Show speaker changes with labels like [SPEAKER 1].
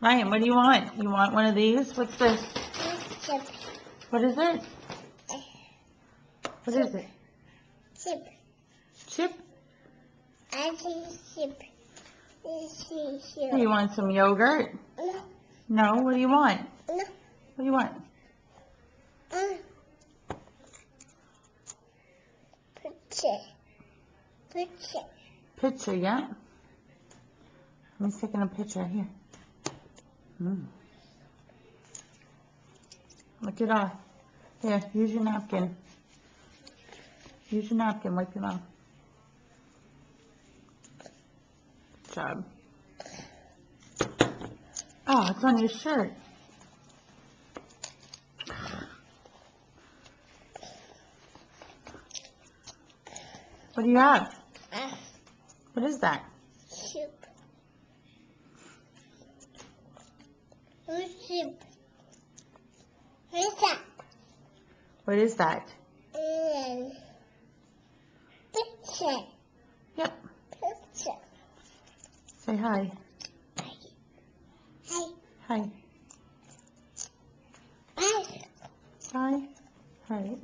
[SPEAKER 1] Ryan, what do you want? You want one of these? What's this?
[SPEAKER 2] Chip.
[SPEAKER 1] What is it? What is it?
[SPEAKER 2] Chip.
[SPEAKER 1] Chip?
[SPEAKER 2] I think chip.
[SPEAKER 1] Do you want some yogurt?
[SPEAKER 2] No.
[SPEAKER 1] No? What do you want?
[SPEAKER 2] No.
[SPEAKER 1] What do you want?
[SPEAKER 2] Picture. Picture.
[SPEAKER 1] Picture, yeah? Let me taking a picture here. Look it off. Here, use your napkin. Use your napkin, wipe your mouth. Good job. Oh, it's on your shirt. What do you have? What is that?
[SPEAKER 2] Soup. Soup. What is that?
[SPEAKER 1] What is that?
[SPEAKER 2] Picture.
[SPEAKER 1] Yep.
[SPEAKER 2] Picture.
[SPEAKER 1] Say hi.
[SPEAKER 2] Hi.
[SPEAKER 1] Hi.
[SPEAKER 2] Hi.
[SPEAKER 1] Hi. Hi.